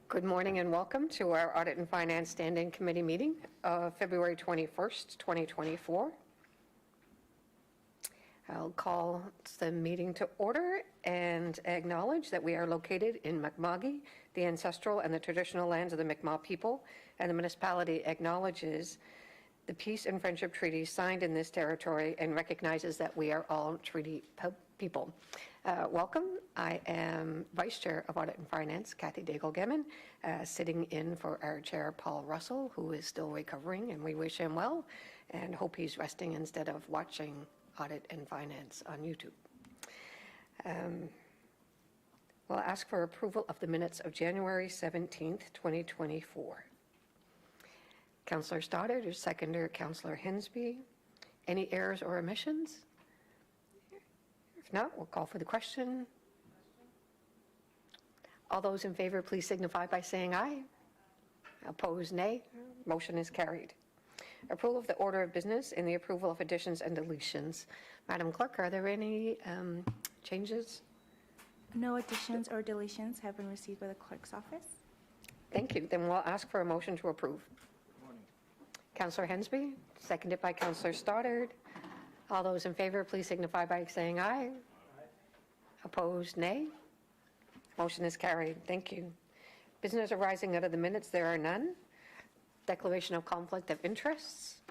Good morning and welcome to our Audit and Finance Standing Committee meeting of February 21st, 2024. I'll call the meeting to order and acknowledge that we are located in Mi'kma'ki, the ancestral and the traditional lands of the Mi'kmaq people, and the municipality acknowledges the peace and friendship treaties signed in this territory and recognizes that we are all treaty people. Welcome. I am Vice Chair of Audit and Finance, Kathy Daigle-Gemin, sitting in for our Chair, Paul Russell, who is still recovering, and we wish him well and hope he's resting instead of watching Audit and Finance on YouTube. We'll ask for approval of the minutes of January 17th, 2024. Councillor Stoddard, or seconder, Councillor Hensby. Any errors or omissions? If not, we'll call for the question. All those in favor, please signify by saying aye. Opposed, nay. Motion is carried. Approval of the order of business and the approval of additions and deletions. Madam Clerk, are there any changes? No additions or deletions have been received by the clerk's office. Thank you. Then we'll ask for a motion to approve. Good morning. Councillor Hensby, seconded by Councillor Stoddard. All those in favor, please signify by saying aye. Aye. Opposed, nay. Motion is carried. Thank you. Business arising out of the minutes, there are none. Declaration of conflict of interests.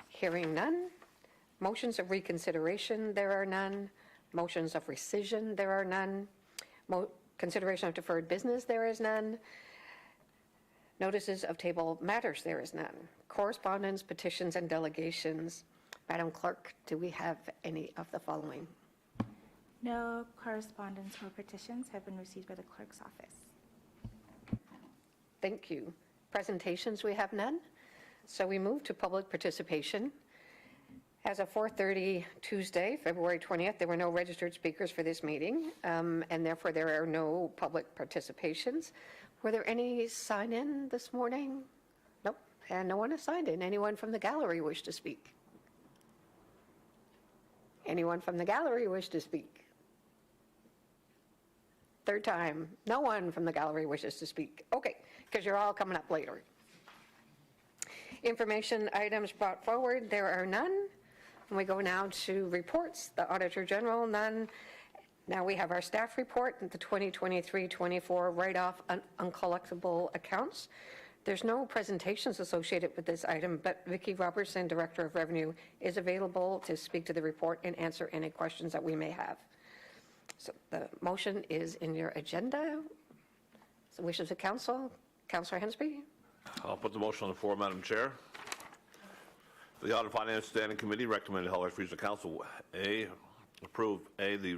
Hearing none. Motions of reconsideration, there are none. Motions of rescission, there are none. Consideration of deferred business, there is none. Notices of table matters, there is none. Correspondence, petitions, and delegations. Madam Clerk, do we have any of the following? No correspondence or petitions have been received by the clerk's office. Thank you. Presentations, we have none. So we move to public participation. As of 4:30 Tuesday, February 20th, there were no registered speakers for this meeting, and therefore there are no public participations. Were there any sign-in this morning? Nope, and no one has signed in. Anyone from the gallery wish to speak? Anyone from the gallery wish to speak? Third time, no one from the gallery wishes to speak. Okay, because you're all coming up later. Information items brought forward, there are none. And we go now to reports. The Auditor General, none. Now we have our staff report, the 2023-24 write-off uncollectible accounts. There's no presentations associated with this item, but Vicki Robertson, Director of Revenue, is available to speak to the report and answer any questions that we may have. So the motion is in your agenda. So wishes of council. Councillor Hensby. I'll put the motion on the floor, Madam Chair. The Audit Finance Standing Committee recommended Halifax Regional Council approve the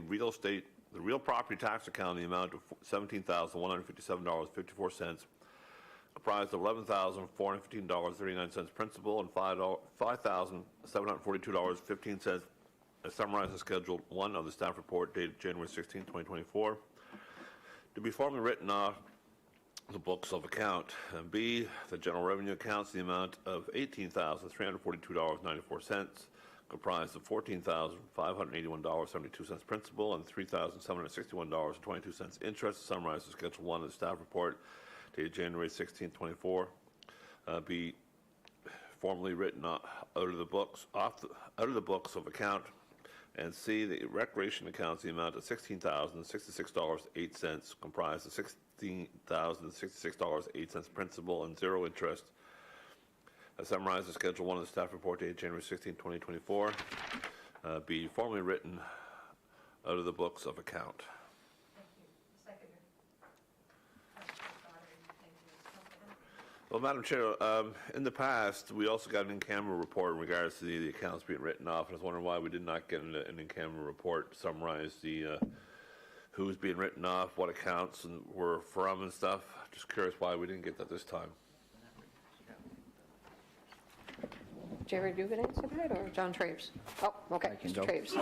real property tax account in the amount of $17,157.54, comprised of $11,415.39 principal and $5,742.15, as summarized in Schedule 1 of the staff report dated January 16, 2024, to be formally written off the books of account. And B, the general revenue accounts in the amount of $18,342.94, comprised of $14,581.72 principal and $3,761.22 interest, summarized in Schedule 1 of the staff report dated January 16, 2024, be formally written out of the books of account. And C, the recreation accounts in the amount of $16,066.08, comprised of $16,066.08 principal and zero interest, as summarized in Schedule 1 of the staff report dated January 16, 2024, be formally written out of the books of account. Thank you. Well, Madam Chair, in the past, we also got an in-camera report in regards to the accounts being written off, and I was wondering why we did not get an in-camera report to summarize the who's being written off, what accounts and were from and stuff. Just curious why we didn't get that this time. Jared, you can answer that, or John Traves? Oh, okay, Mr. Traves.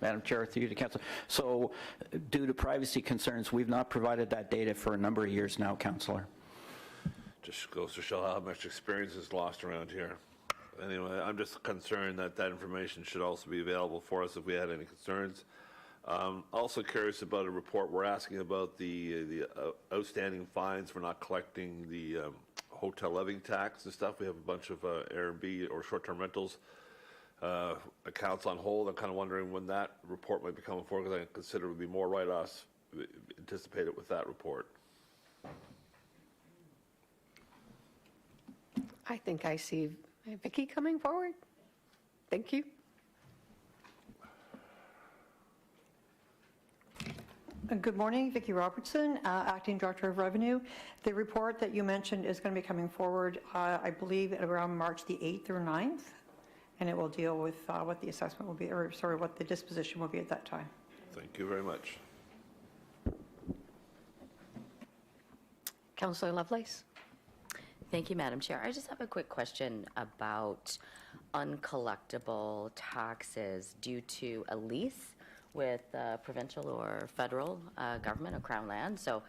Madam Chair, through you to Council. So, due to privacy concerns, we've not provided that data for a number of years now, Councillor. Just goes to show how much experience is lost around here. Anyway, I'm just concerned that that information should also be available for us if we had any concerns. Also curious about a report we're asking about the outstanding fines for not collecting the hotel living tax and stuff. We have a bunch of Airbnb or short-term rentals accounts on hold. I'm kind of wondering when that report might be coming forward, because I consider it would be more write-offs anticipated with that report. I think I see Vicky coming forward. Thank you. Good morning, Vicki Robertson, Acting Director of Revenue. The report that you mentioned is going to be coming forward, I believe, at around March the 8th or 9th, and it will deal with what the assessment will be, or sorry, what the disposition will be at that time. Thank you very much. Councillor Lovelace. Thank you, Madam Chair. I just have a quick question about uncollectible taxes due to a lease with provincial or federal government or Crown land. So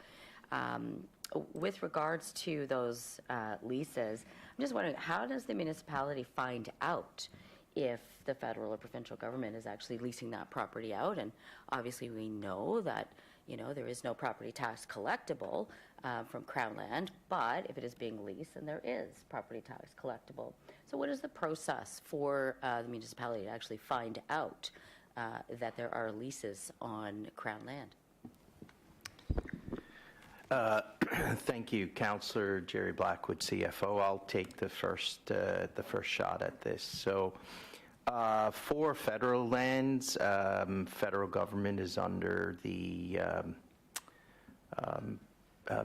with regards to those leases, I'm just wondering, how does the municipality find out if the federal or provincial government is actually leasing that property out? And obviously we know that, you know, there is no property tax collectible from Crown land, but if it is being leased, then there is property tax collectible. So what is the process for the municipality to actually find out that there are leases on Crown land? Thank you, Councillor Jerry Blackwood, CFO. I'll take the first shot at this. So, for federal lands, federal government is under the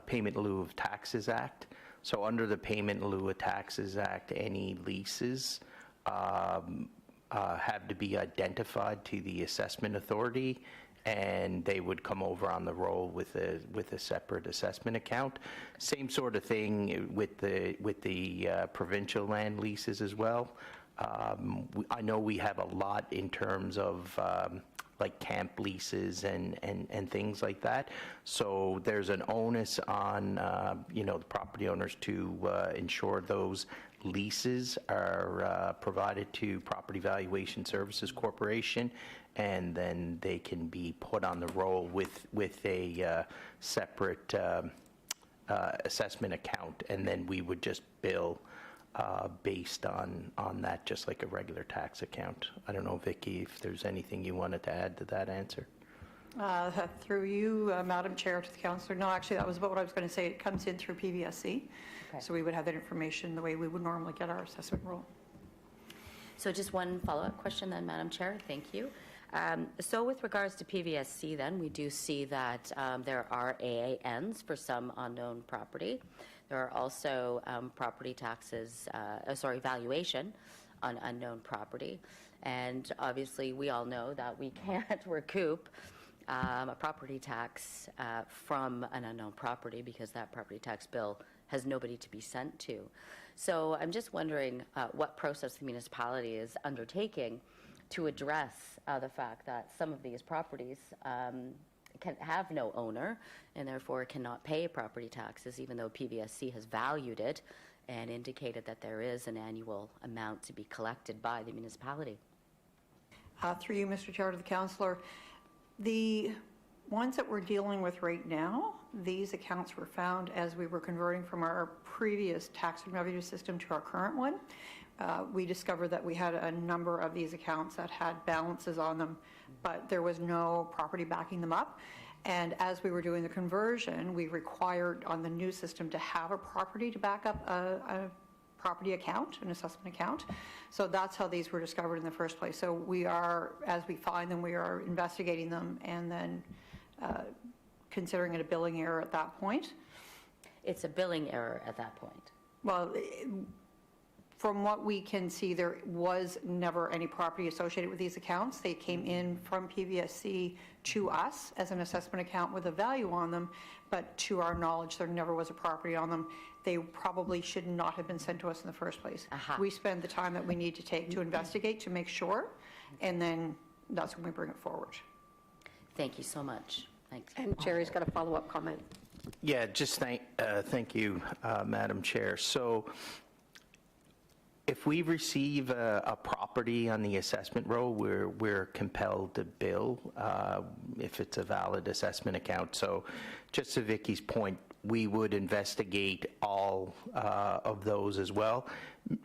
Payment in lieu of Taxes Act. So, under the Payment in lieu of Taxes Act, any leases have to be identified to the assessment authority, and they would come over on the roll with a separate assessment account. Same sort of thing with the provincial land leases as well. I know we have a lot in terms of like camp leases and things like that. So there's an onus on you know, the property owners to ensure those leases are provided to Property Valuation Services Corporation, and then they can be put on the roll with a separate assessment account, and then we would just bill based on that, just like a regular tax account. I don't know, Vicki, if there's anything you wanted to add to that answer. Through you, Madam Chair, to the councillor. No, actually, that was about what I was going to say. It comes in through PVSC. Okay. So we would have that information the way we would normally get our assessment roll. So just one follow-up question then, Madam Chair. Thank you. So with regards to PVSC then, we do see that there are AANs for some unknown property. There are also property taxes, valuation on unknown property. And obviously we all know that we can't recoup a property tax from an unknown property, because that property tax bill has nobody to be sent to. So I'm just wondering what process the municipality is undertaking to address the fact that some of these properties can have no owner and therefore cannot pay property taxes, even though PVSC has valued it and indicated that there is an annual amount to be collected by the municipality. Through you, Mr. Chair, to the councillor, the ones that we're dealing with right now, these accounts were found as we were converting from our previous tax and revenue system to our current one. We discovered that we had a number of these accounts that had balances on them, but there was no property backing them up. And as we were doing the conversion, we required on the new system to have a property to back up a property account, an assessment account. So that's how these were discovered in the first place. So we are, as we find them, we are investigating them and then considering it a billing error at that point. It's a billing error at that point. Well, from what we can see, there was never any property associated with these accounts. They came in from PVSC to us as an assessment account with a value on them, but to our knowledge, there never was a property on them. They probably should not have been sent to us in the first place. We spend the time that we need to take to investigate to make sure, and then that's when we bring it forward. Thank you so much. Thanks. And Jerry's got a follow-up comment. Yeah, just thank you, Madam Chair. So If we receive a property on the assessment roll, we're compelled to bill if it's a valid assessment account. So just to Vicky's point, we would investigate all of those as well.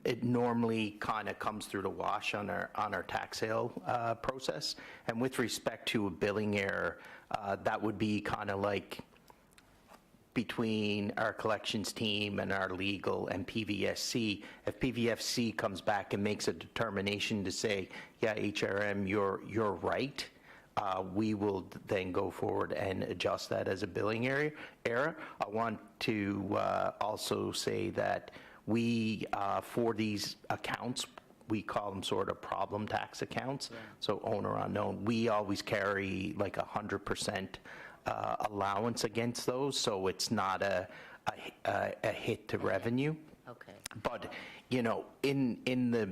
It normally kind of comes through the wash on our tax sale process. And with respect to a billing error, that would be kind of like between our collections team and our legal and PVSC. If PVSC comes back and makes a determination to say, yeah, HRM, you're right, we will then go forward and adjust that as a billing error. I want to also say that we, for these accounts, we call them sort of problem tax accounts, so owner unknown. We always carry like 100% allowance against those, so it's not a hit to revenue. Okay. But, you know, in the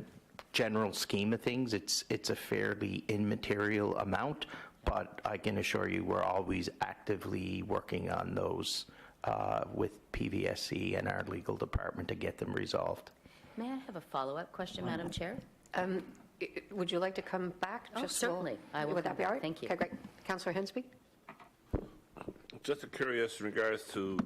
general scheme of things, it's a fairly immaterial amount, but I can assure you we're always actively working on those with PVSC and our legal department to get them resolved. May I have a follow-up question, Madam Chair? Would you like to come back? Oh, certainly. I will Would that come be all back. right? Thank you. Okay, great. Councillor Hensby? Just curious in regards to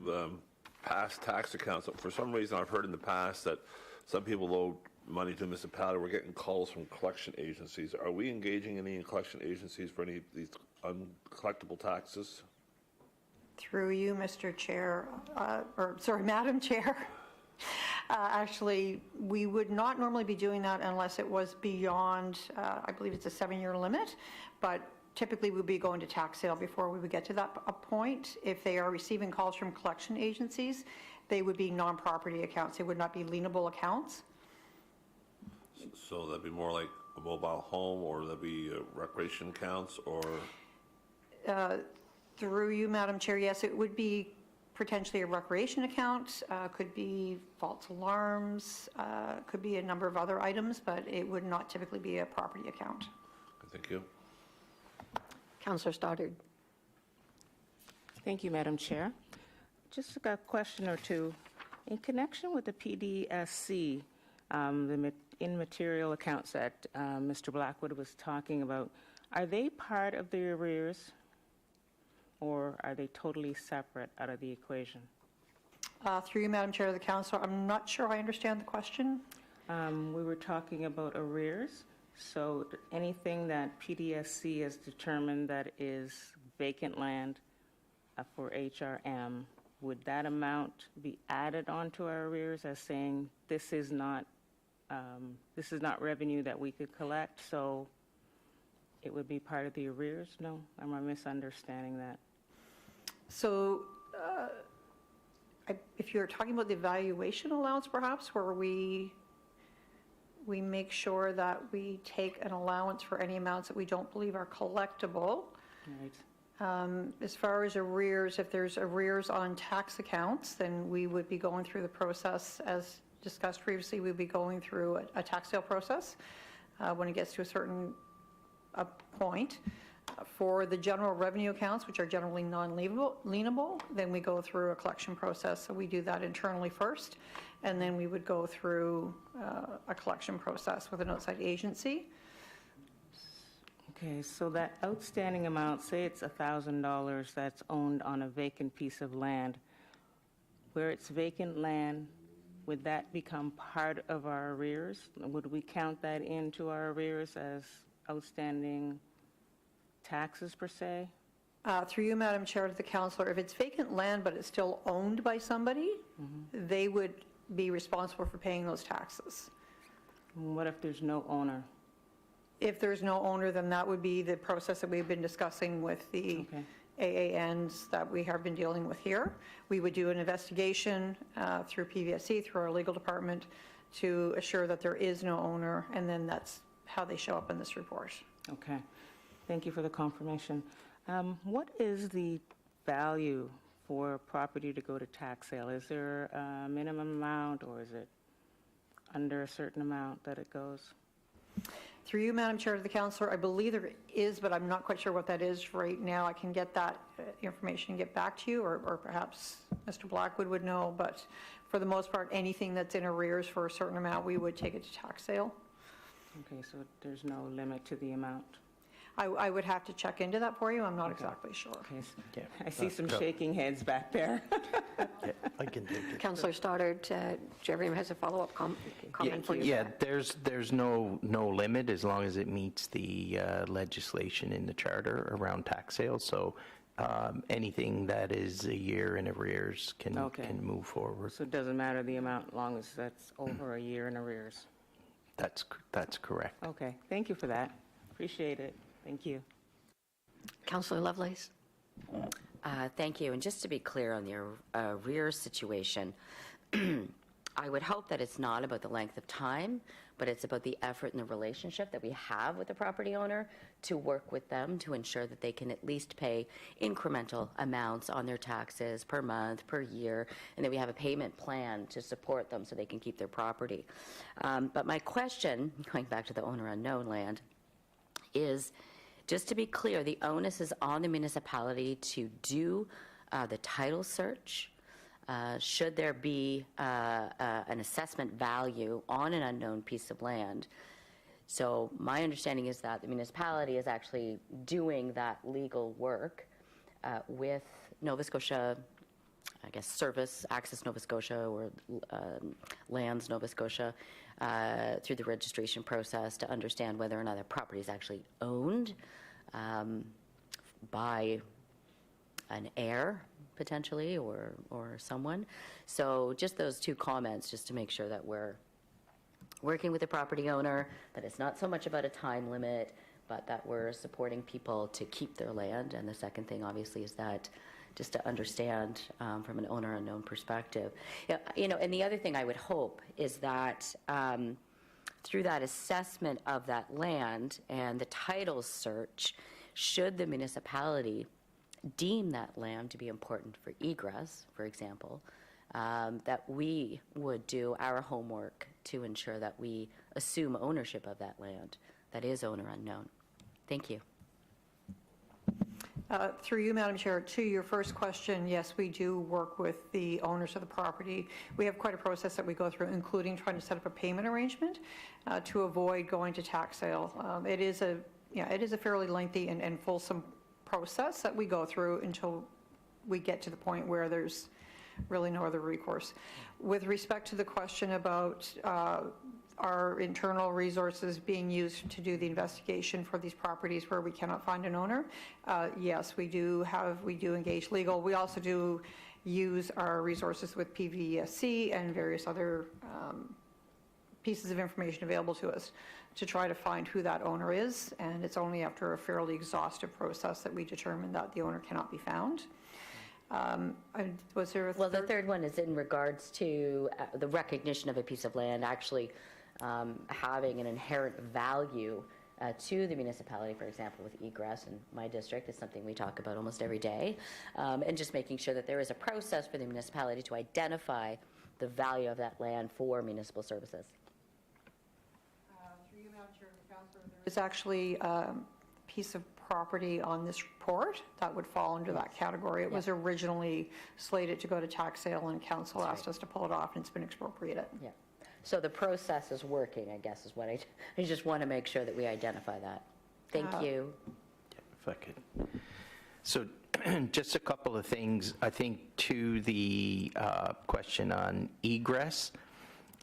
past tax accounts. For some reason, I've heard in the past that some people owe money to a municipality. We're getting calls from collection agencies. Are we engaging any collection agencies for any of these uncollectible taxes? Through you, Mr. Chair, Madam Chair. Actually, we would not normally be doing that unless it was beyond, I believe it's a 7-year limit, but typically we'd be going to tax sale before we would get to that point. If they are receiving calls from collection agencies, they would be non-property accounts. They would not be lienable accounts. So that'd be more like a mobile home, or that'd be recreation accounts, or? Through you, Madam Chair, yes, it would be potentially a recreation account, could be false alarms, could be a number of other items, but it would not typically be a property account. Thank you. Councillor Stoddard? Thank you, Madam Chair. Just a question or two. In connection with the PDSC, the immaterial accounts that Mr. Blackwood was talking about, are they part of the arrears, or are they totally separate out of the equation? Through you, Madam Chair of the Council, I'm not sure I understand the question. We were talking about arrears. So anything that PDSC has determined that is vacant land for HRM, would that amount be added onto our arrears as saying this is not revenue that we could collect, so it would be part of the arrears? No? Am I misunderstanding that? So if you're talking about the valuation allowance, perhaps, where we make sure that we take an allowance for any amounts that we don't believe are collectible. Right. As far as arrears, if there's arrears on tax accounts, then we would be going through the process, as discussed previously, we'd be going through a tax sale process when it gets to a certain point. For the general revenue accounts, which are generally non-lienable, then we go through a collection process. So we do that internally first, and then we would go through a collection process with an outside agency. Okay, so that outstanding amount, say it's $1,000 that's owned on a vacant piece of land, where it's vacant land, would that become part of our arrears? Would we count that into our arrears as outstanding taxes per se? Through you, Madam Chair, to the Councillor, if it's vacant land but it's still owned by somebody, they would be responsible for paying those taxes. What if there's no owner? If there's no owner, then that would be the process that we've been discussing with the AANs that we have been dealing with here. We would do an investigation through PVSC, through our legal department, to assure that there is no owner, and then that's how they show up in this report. Okay, thank you for the confirmation. What is the value for property to go to tax sale? Is there a minimum amount, or is it under a certain amount that it goes? Through you, Madam Chair of the Councillor, I believe there is, but I'm not quite sure what that is right now. I can get that information and get back to you, or perhaps Mr. Blackwood would know, but for the most part, anything that's in arrears for a certain amount, we would take it to tax sale. Okay, so there's no limit to the amount? I would have to check into that for you, I'm not exactly sure. Okay, Yeah. I see some shaking heads back there. Yeah, I can take it. Councillor Stoddard, Jeremy has a follow-up comment for you. Yeah, there's no limit as long as it meets the legislation in the charter around tax sales. So anything that is a year in arrears can move forward. So it doesn't matter the amount, as long as that's over a year in arrears? That's correct. Okay, thank you for that. Appreciate it. Thank you. Councillor Lovelace? Thank you. And just to be clear on the arrears situation, I would hope that it's not about the length of time, but it's about the effort and the relationship that we have with the property owner to work with them to ensure that they can at least pay incremental amounts on their taxes per month, per year, and that we have a payment plan to support them so they can keep their property. But my question, going back to the owner unknown land, is just to be clear, the onus is on the municipality to do the title search. Should there be an assessment value on an unknown piece of land. So my understanding is that the municipality is actually doing that legal work with Nova Scotia, I guess, Service, Access Nova Scotia, or Lands Nova Scotia, through the registration process to understand whether or not the property is actually owned by an heir, potentially, or someone. So just those two comments, just to make sure that we're working with the property owner, that it's not so much about a time limit, but that we're supporting people to keep their land. And the second thing, obviously, is that just to understand from an owner unknown perspective. You know, and the other thing I would hope is that through that assessment of that land and the title search, should the municipality deem that land to be important for egress, for example, that we would do our homework to ensure that we assume ownership of that land that is owner unknown. Thank you. Through you, Madam Chair, to your first question, yes, we do work with the owners of the property. We have quite a process that we go through, including trying to set up a payment arrangement to avoid going to tax sale. It is a fairly lengthy and fulsome process that we go through until we get to the point where there's really no other recourse. With respect to the question about our internal resources being used to do the investigation for these properties where we cannot find an owner, yes, we do engage legal. We also do use our resources with PVSC and various other pieces of information available to us to try to find who that owner is, and it's only after a fairly exhaustive process that we determine that the owner cannot be found. Was there a Well, the third one is in regards to the recognition of a piece of land actually having an inherent value to the municipality, for example, with egress in my district is something we talk about almost every day, and just making sure that there is a process for the municipality to identify the value of that land for municipal services. Through you, Madam Chair, Councillor, there is actually a piece of property on this report that would fall under that category. It was originally slated to go to tax sale, and council asked us to pull it off, and it's been expropriated. Yeah. So the process is working, I guess, is what I just want to make sure that we identify that. Thank you. If I could. So just a couple of things. I think to the question on egress,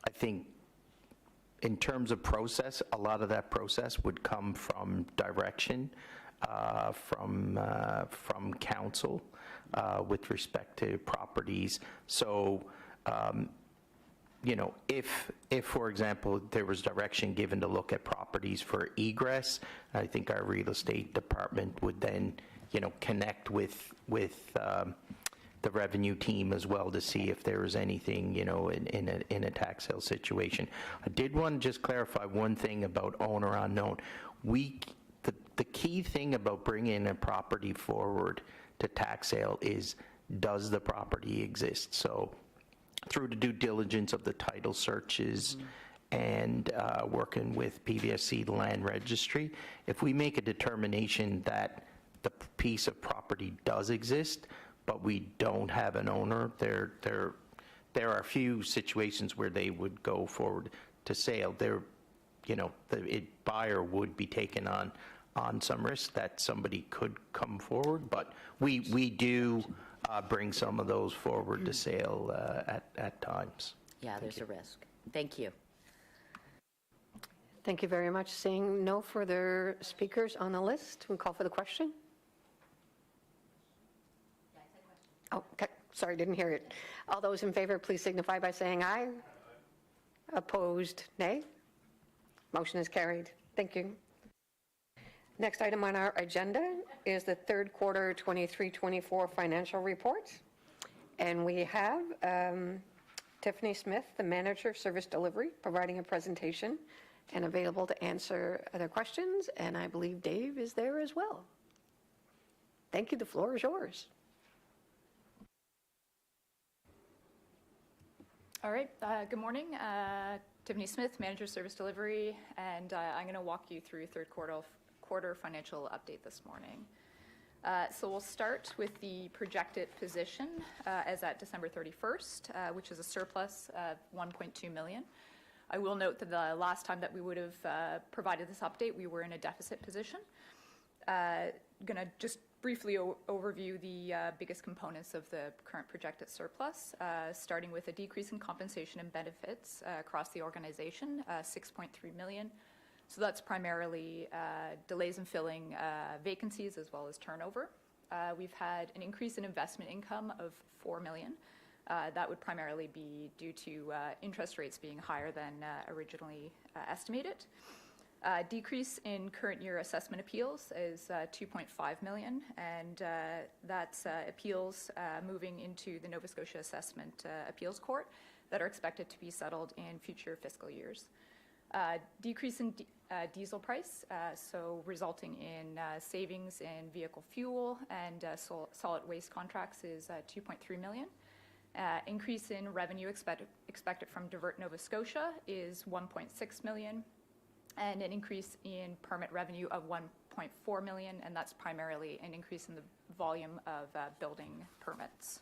I think in terms of process, a lot of that process would come from direction from council with respect to properties. So, you know, if, for example, there was direction given to look at properties for egress, I think our real estate department would then, you know, connect with the revenue team as well to see if there was anything, you know, in a tax sale situation. I did want to just clarify one thing about owner unknown. The key thing about bringing a property forward to tax sale is, does the property exist? So through the due diligence of the title searches and working with PVSC, the land registry, if we make a determination that the piece of property does exist, but we don't have an owner, there there are a few situations where they would go forward to sale. There, the buyer would be taken on some risk that somebody could come forward, but we do bring some of those forward to sale at times. Yeah, there's a risk. Thank you. Thank you very much. Seeing no further speakers on the list, we call for the question. Oh, okay. Sorry, didn't hear it. All those in favor, please signify by saying aye. Opposed, nay. Motion is carried. Thank you. Next item on our agenda is the third quarter 23-24 financial report. And we have Tiffany Smith, the manager of service delivery, providing a presentation and available to answer other questions. And I believe Dave is there as well. Thank you. The floor is yours. All right, good morning. Tiffany Smith, Manager of Service Delivery, and I'm going to walk you through third quarter financial update this morning. So we'll start with the projected position as at December 31st, which is a surplus of $1.2 million. I will note that the last time that we would have provided this update, we were in a deficit position. Going to just briefly overview the biggest components of the current projected surplus, starting with a decrease in compensation and benefits across the organization, $6.3 million. So that's primarily delays in filling vacancies as well as turnover. We've had an increase in investment income of $4 million. That would primarily be due to interest rates being higher than originally estimated. Decrease in current year assessment appeals is $2.5 million, and that's appeals moving into the Nova Scotia Assessment Appeals Court that are expected to be settled in future fiscal years. Decrease in diesel price, so resulting in savings in vehicle fuel and solid waste contracts is $2.3 million. Increase in revenue expected from Divert Nova Scotia is $1.6 million. And an increase in permit revenue of $1.4 million, and that's primarily an increase in the volume of building permits.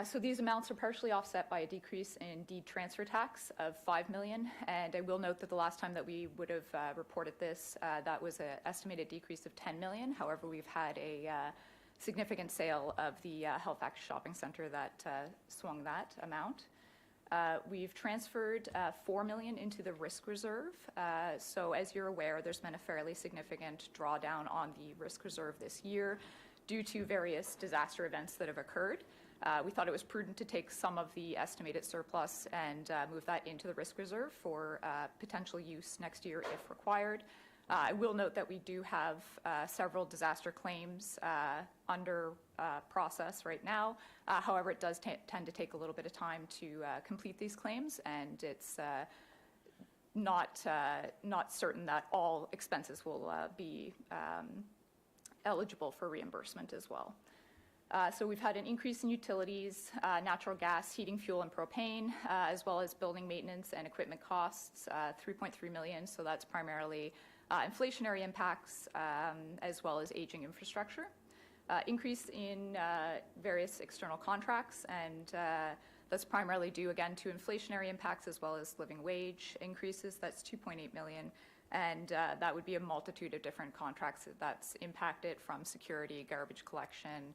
So these amounts are partially offset by a decrease in deed transfer tax of $5 million, and I will note that the last time that we would have reported this, that was an estimated decrease of $10 million. However, we've had a significant sale of the Halifax Shopping Centre that swung that amount. We've transferred $4 million into the risk reserve. So as you're aware, there's been a fairly significant drawdown on the risk reserve this year due to various disaster events that have occurred. We thought it was prudent to take some of the estimated surplus and move that into the risk reserve for potential use next year if required. I will note that we do have several disaster claims under process right now. However, it does tend to take a little bit of time to complete these claims, and it's not certain that all expenses will be eligible for reimbursement as well. So we've had an increase in utilities, natural gas, heating, fuel, and propane, as well as building maintenance and equipment costs, $3.3 million. So that's primarily inflationary impacts, as well as aging infrastructure. Increase in various external contracts, and that's primarily due again to inflationary impacts as well as living wage increases. That's $2.8 million, and that would be a multitude of different contracts that's impacted, from security, garbage collection,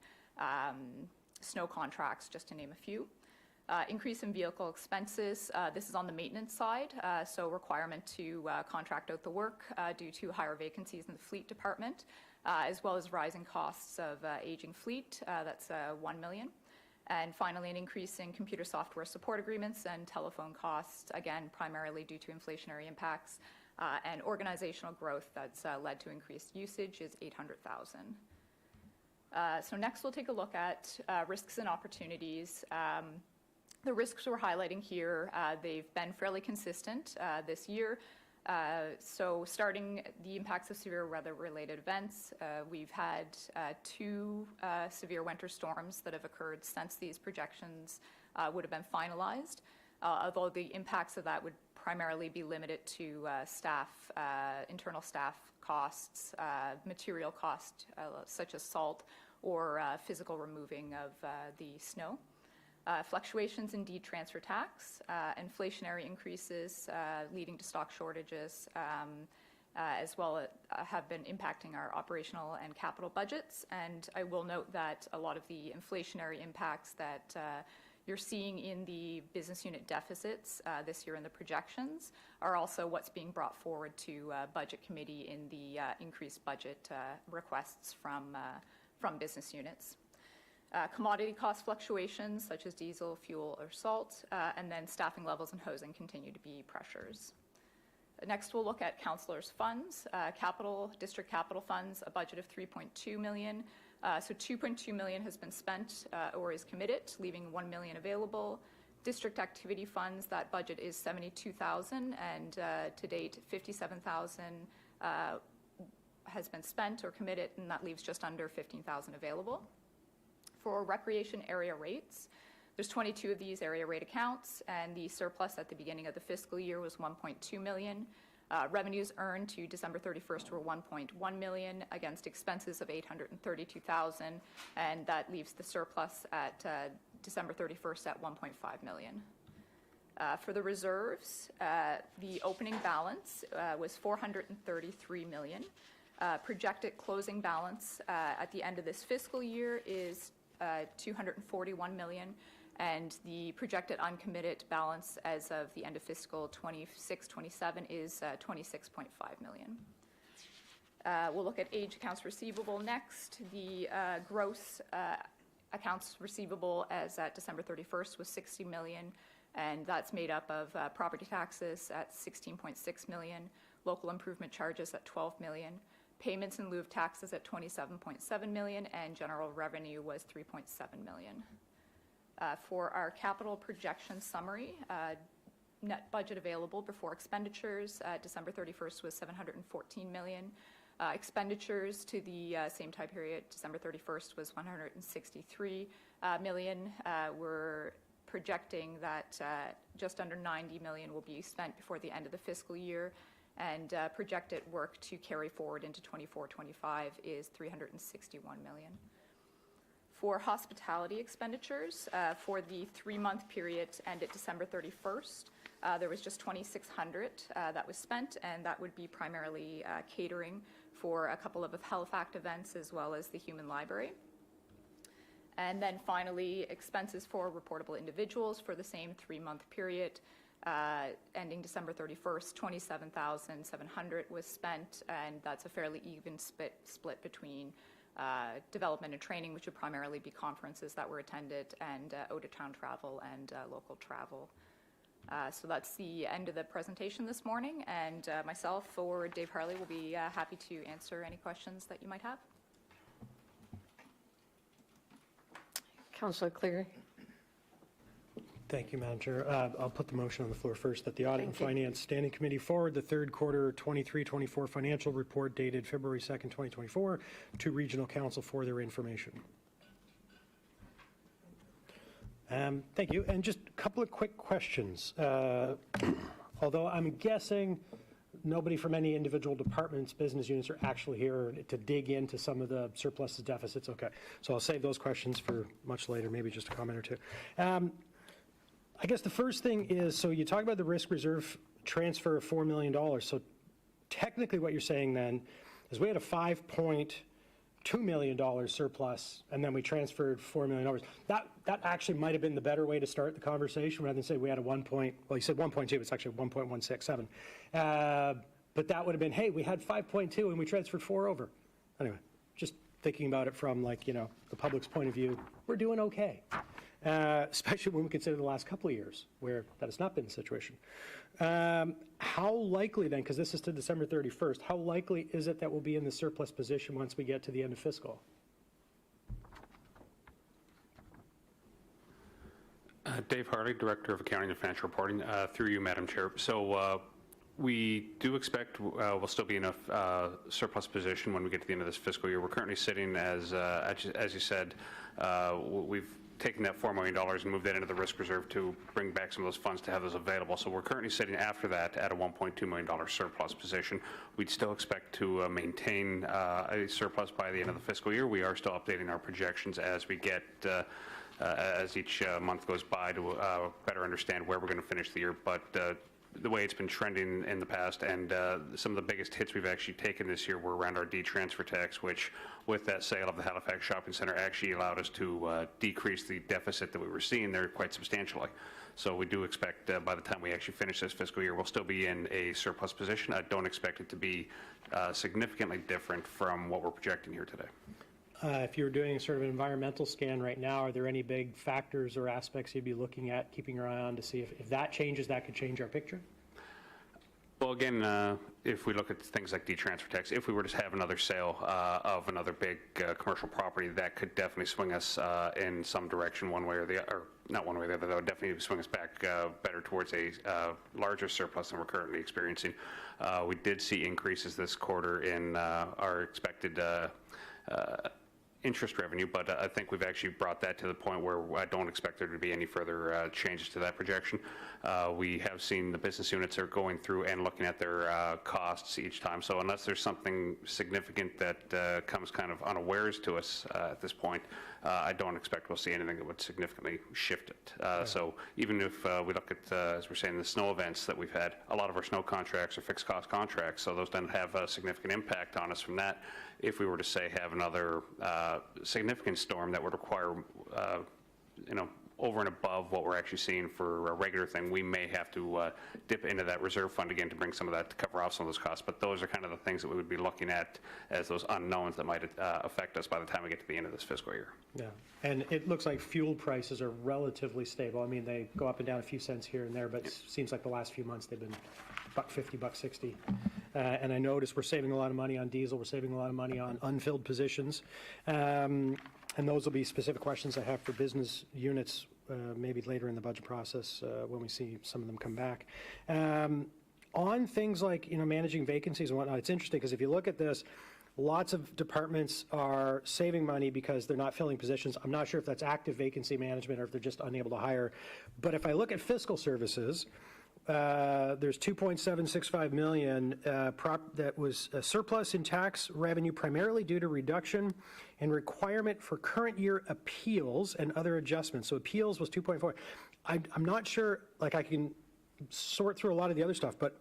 snow contracts, just to name a few. Increase in vehicle expenses. This is on the maintenance side, so requirement to contract out the work due to higher vacancies in the fleet department, as well as rising costs of aging fleet. That's $1 million. And finally, an increase in computer software support agreements and telephone costs, again, primarily due to inflationary impacts, and organizational growth that's led to increased usage is $800,000. So next we'll take a look at risks and opportunities. The risks we're highlighting here, they've been fairly consistent this year. So starting the impacts of severe weather-related events, we've had 2 severe winter storms that have occurred since these projections would have been finalized, although the impacts of that would primarily be limited to staff, internal staff costs, material costs such as salt, or physical removing of the snow. fluctuations in deed transfer tax, inflationary increases leading to stock shortages, as well have been impacting our operational and capital budgets. And I will note that a lot of the inflationary impacts that you're seeing in the business unit deficits this year in the projections are also what's being brought forward to Budget Committee in the increased budget requests from business units. Commodity cost fluctuations such as diesel, fuel, or salt, and then staffing levels and housing continue to be pressures. Next, we'll look at councillors' funds. District capital funds, a budget of $3.2 million. So $2.2 million has been spent or is committed, leaving $1 million available. District activity funds, that budget is $72,000, and to date, $57,000 has been spent or committed, and that leaves just under $15,000 available. For recreation area rates, there's 22 of these area rate accounts, and the surplus at the beginning of the fiscal year was $1.2 million. Revenues earned to December 31st were $1.1 million against expenses of $832,000, and that leaves the surplus at December 31st at $1.5 million. For the reserves, the opening balance was $433 million. Projected closing balance at the end of this fiscal year is $241 million, and the projected uncommitted balance as of the end of fiscal 26-27 is $26.5 million. We'll look at age accounts receivable next. The gross accounts receivable as at December 31st was $60 million, and that's made up of property taxes at $16.6 million, local improvement charges at $12 million, payments in lieu of taxes at $27.7 million, and general revenue was $3.7 million. For our capital projection summary, net budget available before expenditures December 31st was $714 million. Expenditures to the same time period, December 31st, was $163 million. We're projecting that just under $90 million will be spent before the end of the fiscal year, and projected work to carry forward into 24-25 is $361 million. For hospitality expenditures, for the 3-month period ended December 31st, there was just $2,600 that was spent, and that would be primarily catering for a couple of Halifax events as well as the Human Library. And then finally, expenses for reportable individuals for the same 3-month period ending December 31st, $27,700 was spent, and that's a fairly even split between development and training, which would primarily be conferences that were attended, and out-of-town travel and local travel. So that's the end of the presentation this morning, and myself or Dave Harley will be happy to answer any questions that you might have. Councillor Cleary. Thank you, Madam Chair. I'll put the motion on the floor first, that the Audit and Finance Standing Committee forward the third quarter 23-24 financial report dated February 2nd, 2024 to Regional Council for their information. Thank you. And just a couple of quick questions. Although I'm guessing nobody from any individual departments, business units are actually here to dig into some of the surpluses, deficits. Okay. So I'll save those questions for much later, maybe just a comment or two. I guess the first thing is, so you talk about the risk reserve transfer of $4 million. So technically what you're saying then is we had a $5.2 million surplus, and then we transferred $4 million. That actually might have been the better way to start the conversation rather than say we had a well, you said 1.2, it's actually 1.167. But that would have been, hey, we had 5.2 and we transferred 4 over. Anyway, just thinking about it from, like, you know, the public's point of view, we're doing okay. Especially when we consider the last couple of years where that has not been the situation. How likely then, because this is to December 31st, how likely is it that we'll be in the surplus position once we get to the end of fiscal? Dave Harley, Director of Accounting and Financial Reporting, through you, Madam Chair. So we do expect we'll still be in a surplus position when we get to the end of this fiscal year. We're currently sitting, as you said, we've taken that $4 million and moved that into the risk reserve to bring back some of those funds to have those available. So we're currently sitting after that at a $1.2 million surplus position. We'd still expect to maintain a surplus by the end of the fiscal year. We are still updating our projections as we get as each month goes by to better understand where we're going to finish the year. But the way it's been trending in the past, and some of the biggest hits we've actually taken this year were around our D-transfer tax, which with that sale of the Halifax Shopping Centre actually allowed us to decrease the deficit that we were seeing there quite substantially. So we do expect by the time we actually finish this fiscal year, we'll still be in a surplus position. I don't expect it to be significantly different from what we're projecting here today. If you were doing sort of an environmental scan right now, are there any big factors or aspects you'd be looking at, keeping your eye on to see if that changes, that could change our picture? Well, again, if we look at things like D-transfer tax, if we were to have another sale of another big commercial property, that could definitely swing us in some direction one way or the other, or not one way or the other, that would definitely swing us back better towards a larger surplus than we're currently experiencing. We did see increases this quarter in our expected interest revenue, but I think we've actually brought that to the point where I don't expect there to be any further changes to that projection. We have seen the business units are going through and looking at their costs each time, so unless there's something significant that comes kind of unawares to us at this point, I don't expect we'll see anything that would significantly shift it. So even if we look at, as we're saying, the snow events that we've had, a lot of our snow contracts are fixed cost contracts, so those don't have a significant impact on us from that. If we were to, say, have another significant storm that would require, over and above what we're actually seeing for a regular thing, we may have to dip into that reserve fund again to bring some of that to cover off some of those costs. But those are kind of the things that we would be looking at as those unknowns that might affect us by the time we get to the end of this fiscal year. Yeah, and it looks like fuel prices are relatively stable. I mean, they go up and down a few cents here and there, but it seems like the last few months they've been $1.50, $1.60. And I noticed we're saving a lot of money on diesel. We're saving a lot of money on unfilled positions. And those will be specific questions I have for business units maybe later in the budget process when we see some of them come back. On things like, managing vacancies and whatnot, it's interesting because if you look at this, lots of departments are saving money because they're not filling positions. I'm not sure if that's active vacancy management or if they're just unable to hire. But if I look at fiscal services, there's $2.765 million that was a surplus in tax revenue primarily due to reduction in requirement for current year appeals and other adjustments. So appeals was 2.4. I'm not sure, I can sort through a lot of the other stuff, but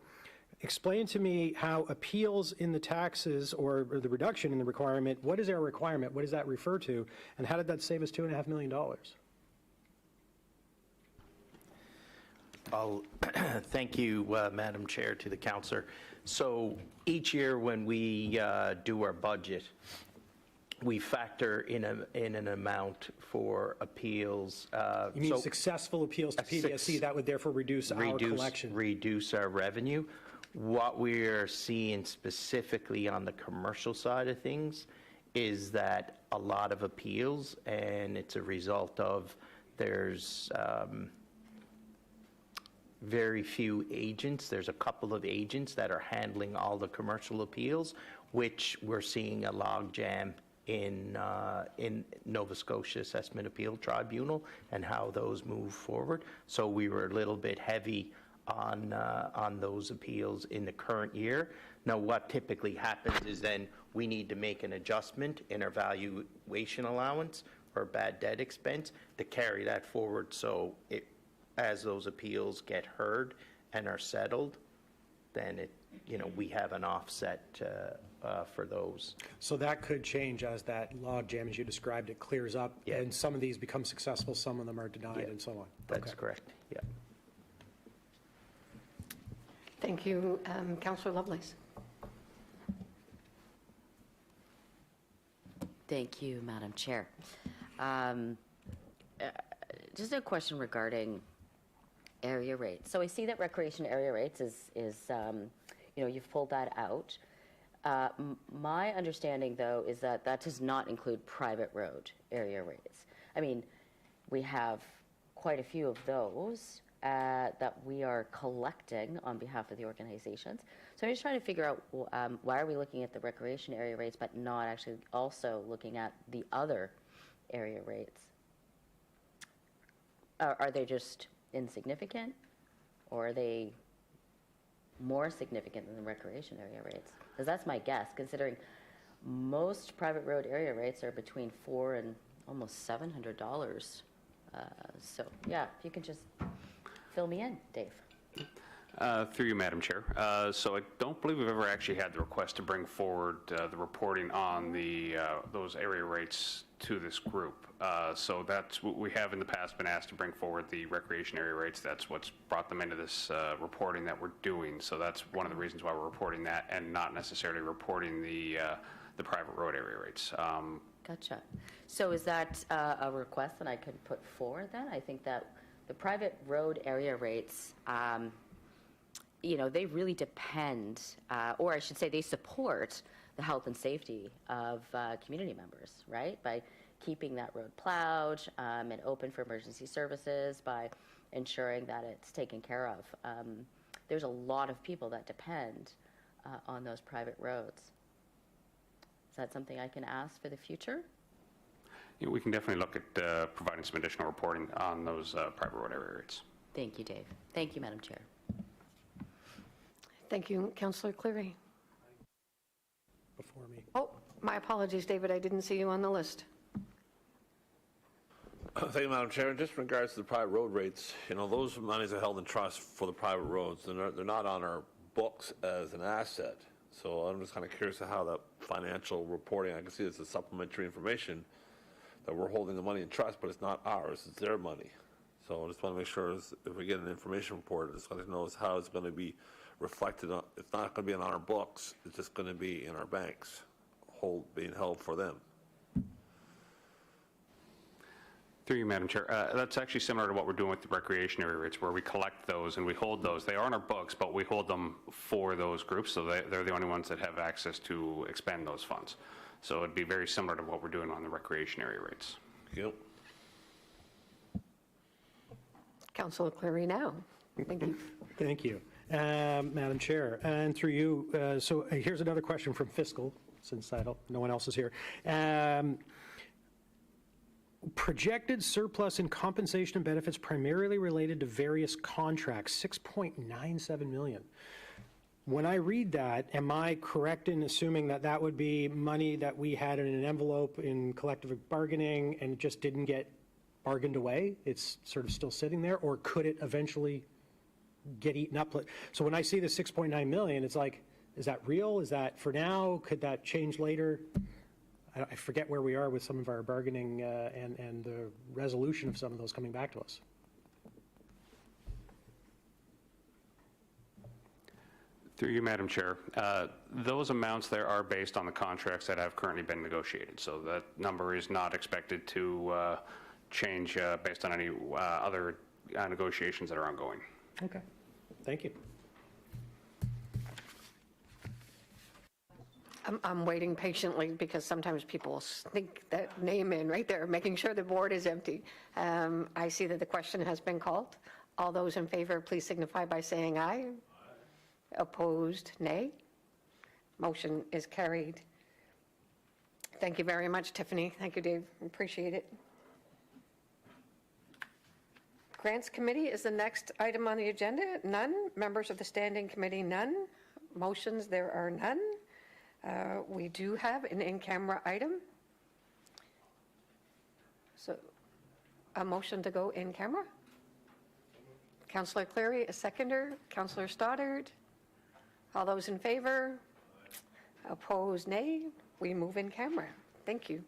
explain to me how appeals in the taxes or the reduction in the requirement, what is our requirement? What does that refer to? And how did that save us $2.5 million? Thank you, Madam Chair, to the councillor. So each year when we do our budget, we factor in an amount for appeals. You mean successful appeals to PVSC, that would therefore reduce our collection? Reduce our revenue. What we're seeing specifically on the commercial side of things is that a lot of appeals, and it's a result of there's very few agents. There's a couple of agents that are handling all the commercial appeals, which we're seeing a logjam in Nova Scotia Assessment Appeal Tribunal and how those move forward. So we were a little bit heavy on those appeals in the current year. Now, what typically happens is then we need to make an adjustment in our valuation allowance or bad debt expense to carry that forward. So as those appeals get heard and are settled, then we have an offset for those. So that could change as that logjam, as you described it, clears up, and some of these become successful, some of them are denied, and so on. That's correct, yeah. Thank you. Councillor Lovelace. Thank you, Madam Chair. Just a question regarding area rates. So I see that recreation area rates is you've pulled that out. My understanding, though, is that that does not include private road area rates. I mean, we have quite a few of those that we are collecting on behalf of the organizations. So I'm just trying to figure out why are we looking at the recreation area rates but not actually also looking at the other area rates? Are they just insignificant, or are they more significant than the recreation area rates? Because that's my guess, considering most private road area rates are between $400 and almost $700 So, yeah, if you can just fill me in, Dave. Through you, Madam Chair. So I don't believe we've ever actually had the request to bring forward the reporting on those area rates to this group. So that's what we have in the past been asked to bring forward the recreation area rates. That's what's brought them into this reporting that we're doing. So that's one of the reasons why we're reporting that and not necessarily reporting the private road area rates. Gotcha. So is that a request that I could put forward then? I think that the private road area rates, they really depend, or I should say they support the health and safety of community members, right? By keeping that road plowed and open for emergency services, by ensuring that it's taken care of. There's a lot of people that depend on those private roads. Is that something I can ask for the future? Yeah, we can definitely look at providing some additional reporting on those private road area rates. Thank you, Dave. Thank you, Madam Chair. Thank you, Councillor Cleary. Before me. Oh, my apologies, David, I didn't see you on the list. Thank you, Madam Chair. Just in regards to the private road rates, those monies are held in trust for the private roads. They're not on our books as an asset. So I'm just kind of curious of how that financial reporting, I can see it's a supplementary information that we're holding the money in trust, but it's not ours, it's their money. So I just want to make sure if we get an information report, I just want to know how it's going to be reflected on. It's not going to be on our books, it's just going to be in our banks, being held for them. Through you, Madam Chair. That's actually similar to what we're doing with the recreation area rates, where we collect those and we hold those. They are on our books, but we hold them for those groups, so they're the only ones that have access to expend those funds. So it'd be very similar to what we're doing on the recreation area rates. Yep. Councillor Cleary now. Thank you. Thank you. Madam Chair, and through you, so here's another question from Fiscal, since no one else is here. Projected surplus in compensation and benefits primarily related to various contracts, 6.97 million. When I read that, am I correct in assuming that that would be money that we had in an envelope in collective bargaining and it just didn't get bargained away? It's sort of still sitting there, or could it eventually get eaten up? So when I see the 6.9 million, it's like, is that real? Is that for now? Could that change later? I forget where we are with some of our bargaining and the resolution of some of those coming back to us. Through you, Madam Chair, those amounts there are based on the contracts that have currently been negotiated. So that number is not expected to change based on any other negotiations that are ongoing. Okay, thank you. I'm waiting patiently because sometimes people will sneak that name in right there, making sure the board is empty. I see that the question has been called. All those in favor, please signify by saying aye. Opposed, nay. Motion is carried. Thank you very much, Tiffany. Thank you, Dave. Appreciate it. Grants Committee is the next item on the agenda. None. Members of the Standing Committee, none. Motions, there are none. We do have an in-camera item. So a motion to go in camera. Councillor Cleary, a seconder. Councillor Stoddard. All those in favor? Opposed, nay. We move in camera. Thank you.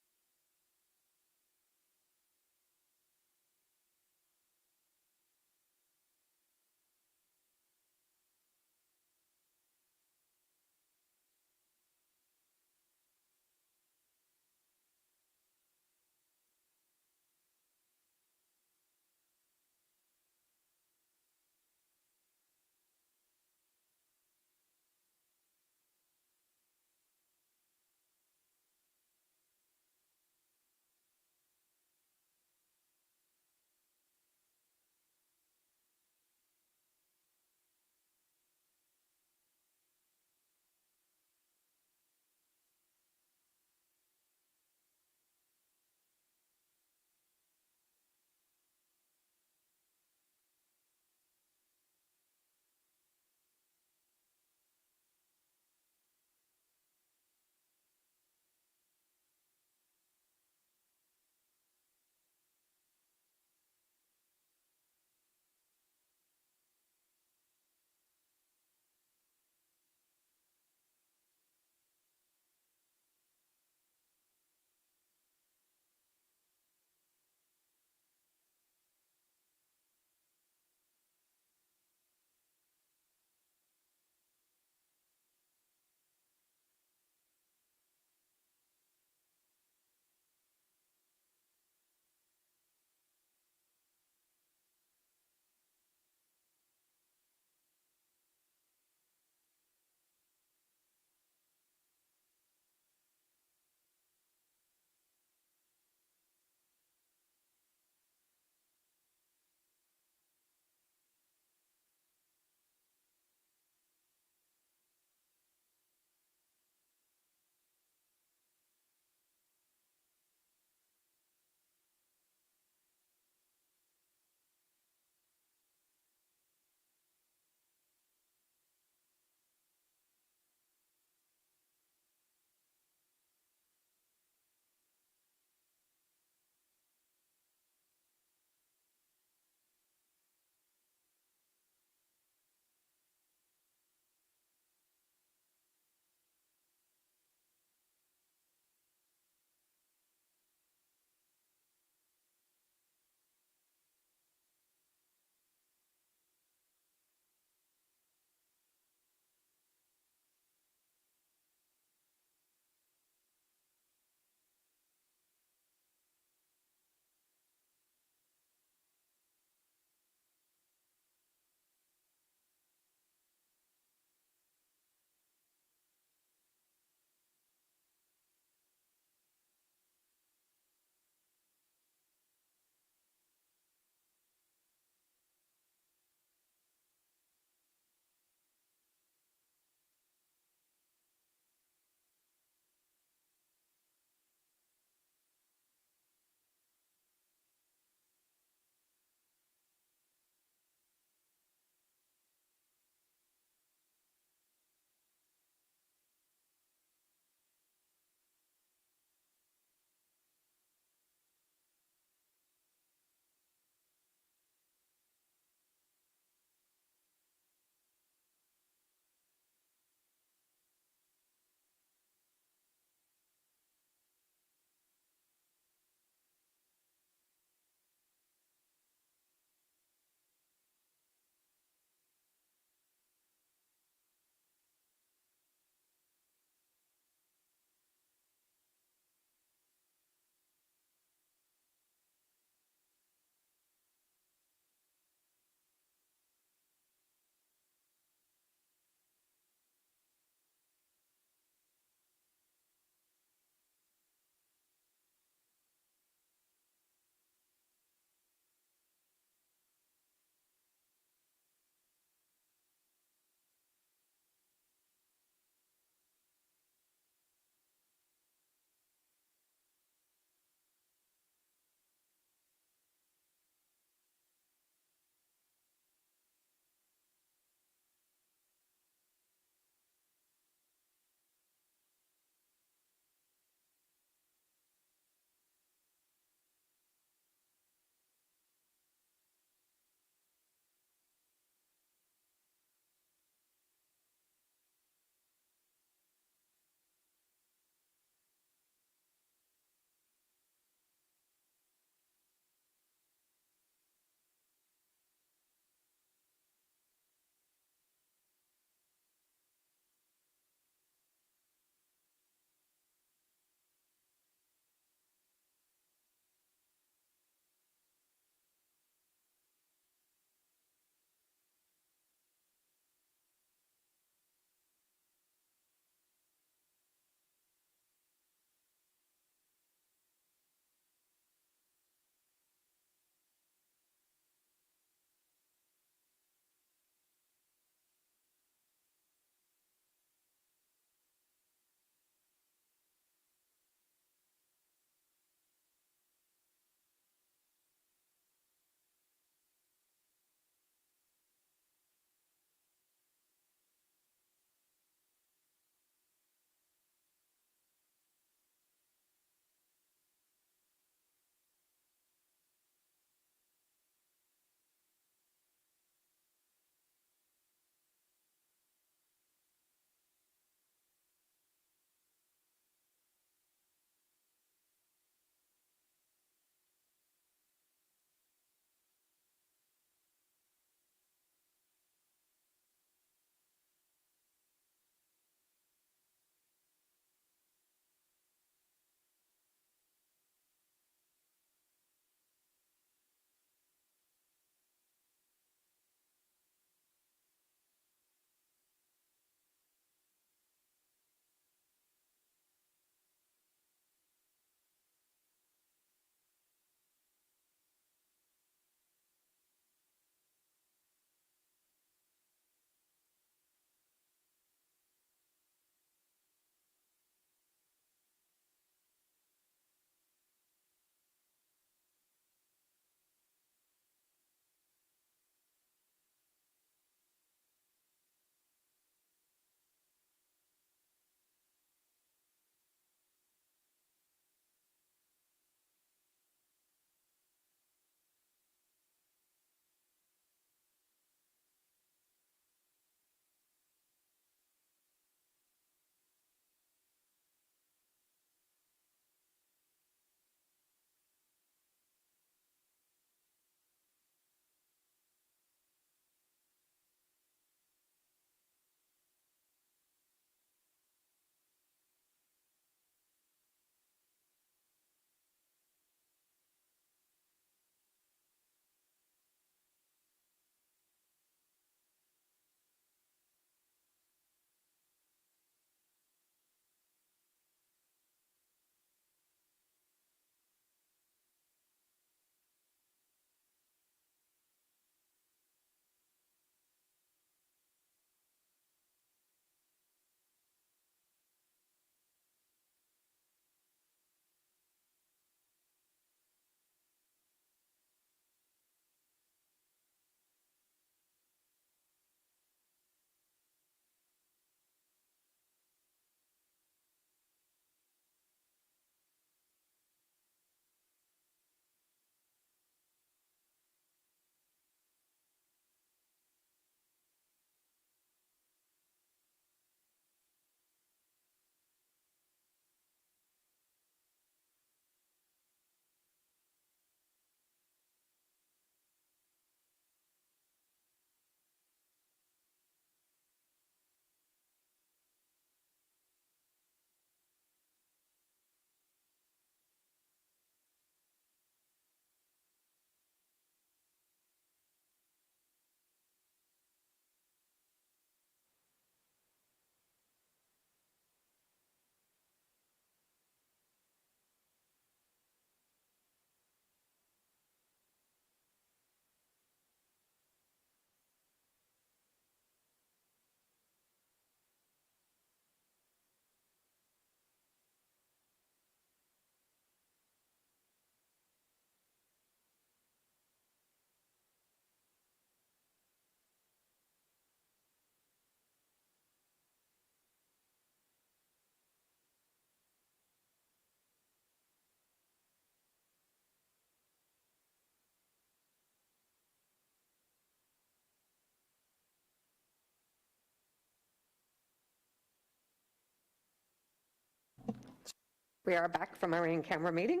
We are back from our in-camera meeting,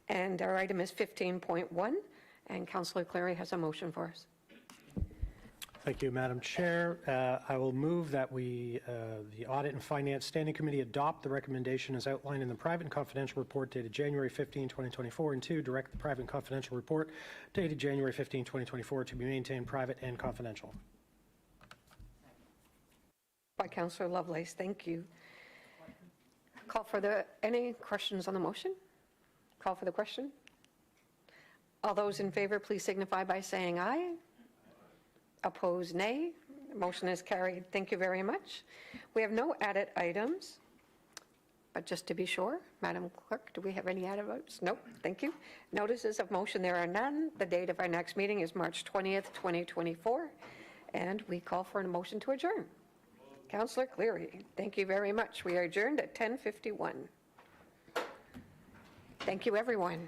and our item is 15.1, and Councillor Cleary has a motion for us. Thank you, Madam Chair. I will move that the Audit and Finance Standing Committee adopt the recommendation as outlined in the private and confidential report dated January 15, 2024, and 2, direct the private and confidential report dated January 15, 2024 to be maintained private and confidential. By Councillor Lovelace, thank you. Call for any questions on the motion? Call for the question. All those in favor, please signify by saying aye. Opposed, nay. Motion is carried. Thank you very much. We have no added items, but just to be sure, Madam Clerk, do we have any added items? Nope, thank you. Notices of motion, there are none. The date of our next meeting is March 20th, 2024, and we call for a motion to adjourn. Councillor Cleary, thank you very much. We are adjourned at 10:51. Thank you, everyone.